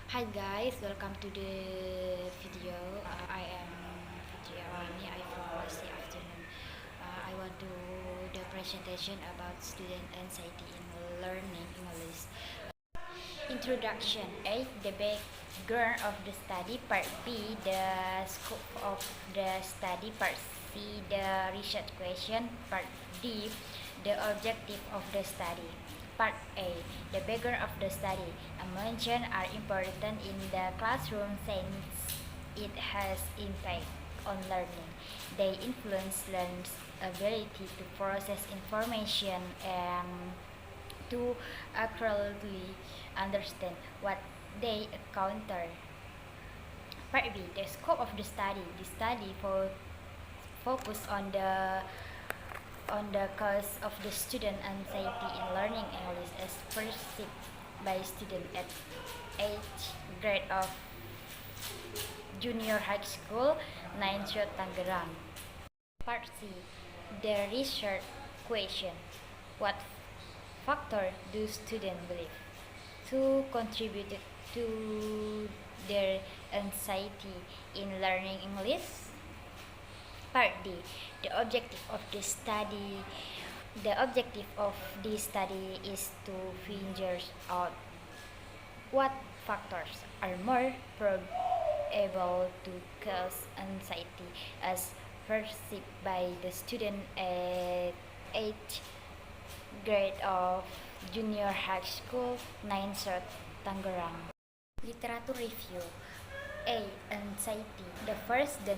Hi guys, welcome to the video. I am Fitriawani. I from Policy Afternoon. I want to the presentation about student anxiety in learning English. Introduction. A. The background of the study. Part B. The scope of the study. Part C. The research question. Part D. The objective of the study. Part A. The background of the study. Emotions are important in the classroom since it has impact on learning. They influence learners' ability to process information and to accurately understand what they encounter. Part B. The scope of the study. The study focus on the cause of the student anxiety in learning English as perceived by students at age grade of junior high school, 9th Tangerang. Part C. The research question. What factor do students believe to contribute to their anxiety in learning English? Part D. The objective of the study. The objective of this study is to figure out what factors are more probable to cause anxiety as perceived by the student at 8th grade of junior high school, 9th Tangerang. Literature review. A. Anxiety. The first, the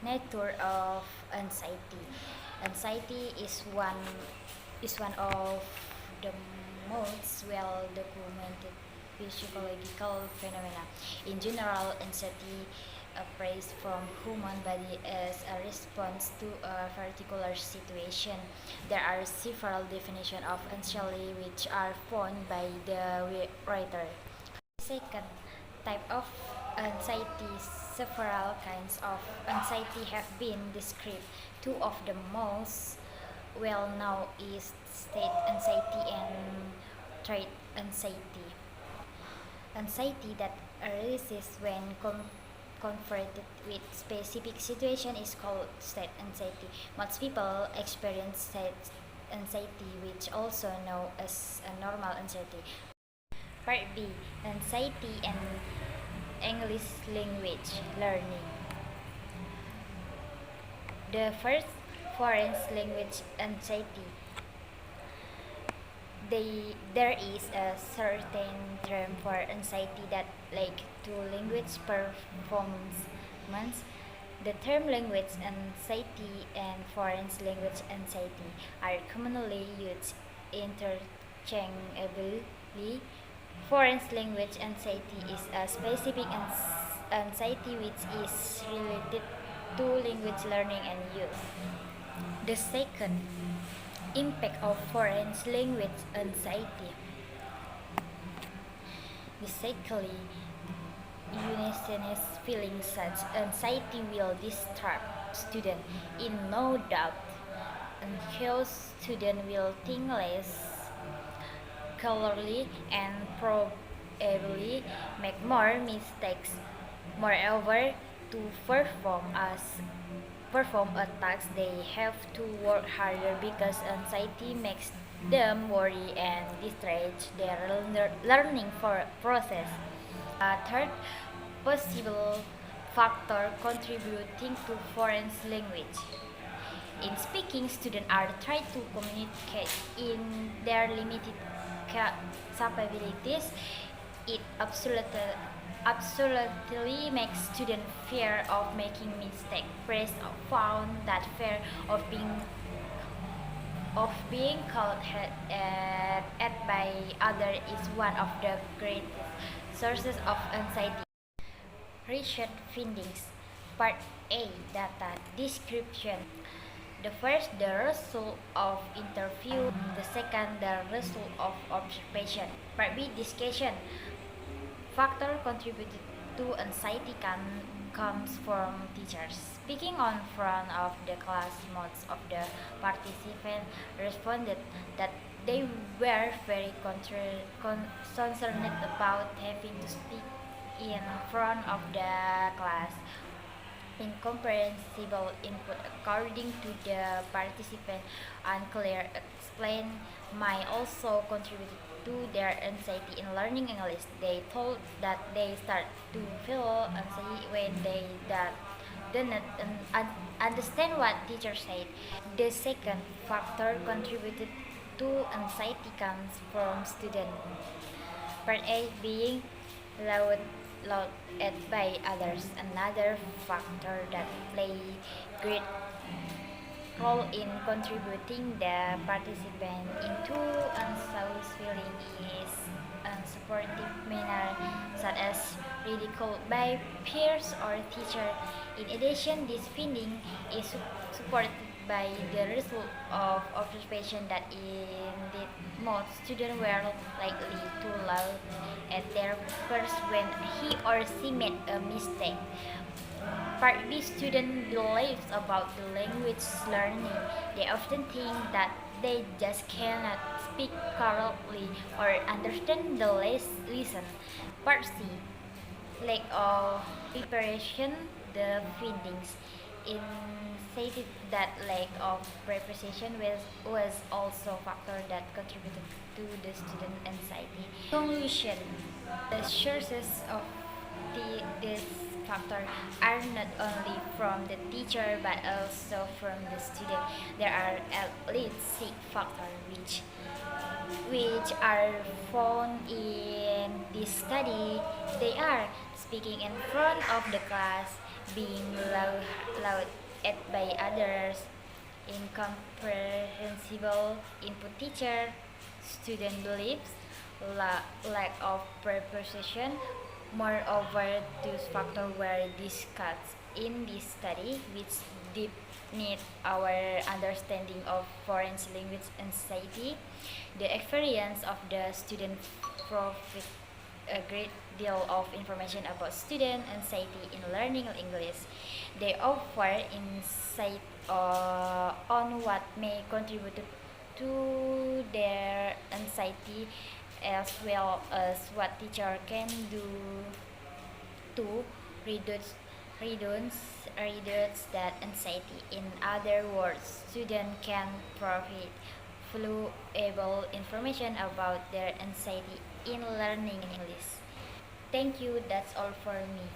nature of anxiety. Anxiety is one of the most well documented physiological phenomena. In general, anxiety arises from human body as a response to a particular situation. There are several definitions of anxiety which are found by the writer. Second type of anxiety. Several kinds of anxiety have been described. Two of the most well known is state anxiety and trait anxiety. Anxiety that arises when confronted with specific situation is called state anxiety. Most people experience state anxiety, which also known as a normal anxiety. Part B. Anxiety and English language learning. The first, foreign language anxiety. There is a certain term for anxiety that like to language performance. The term language anxiety and foreign language anxiety are commonly used interchangeably. Foreign language anxiety is a specific anxiety which is related to language learning and use. The second, impact of foreign language anxiety. Basically, uneasiness feeling such anxiety will disturb student in no doubt, and cause student will think less clearly and probably make more mistakes. Moreover, to perform a task, they have to work harder because anxiety makes them worry and discourage their learning process. A third possible factor contributing to foreign language. In speaking, students are trying to communicate in their limited capabilities. It absolutely makes students fear of making mistakes. Press found that fear of being called at by others is one of the greatest sources of anxiety. Research findings. Part A. Data description. The first, the result of interview. The second, the result of observation. Part B, discussion. Factor contributed to anxiety comes from teachers. Speaking on front of the class, most of the participants responded that They were very concerned about having to speak in front of the class. Incomprehensible input according to the participant, unclear explain might also contribute to their anxiety in learning English. They told that they start to feel anxiety when they that do not understand what teacher said. The second factor contributed to anxiety comes from student. Part A being loud, loud at by others. Another factor that play great role in contributing the participant into anxious feeling is unsupportive manner such as ridicule by peers or teacher. In addition, this feeling is supported by the result of observation that indeed most students were likely to laugh at their peers when he or she made a mistake. Part B student believes about the language learning. They often think that they just cannot speak correctly or understand the lesson. Part C lack of preparation, the findings indicated that lack of preparation was also a factor that contributed to the student anxiety. Conclusion: the sources of this factor are not only from the teacher but also from the student. There are at least six factors which are found in this study. They are speaking in front of the class, being loud at by others, incomprehensible input teacher, student beliefs, lack of preparation. Moreover, those factors were discussed in this study, which deepened our understanding of foreign language anxiety. The experience of the student provided a great deal of information about student anxiety in learning English. They offer insight on what may contribute to their anxiety as well as what teacher can do to reduce reduce that anxiety. In other words, students can provide valuable information about their anxiety in learning English. Thank you, that's all for me.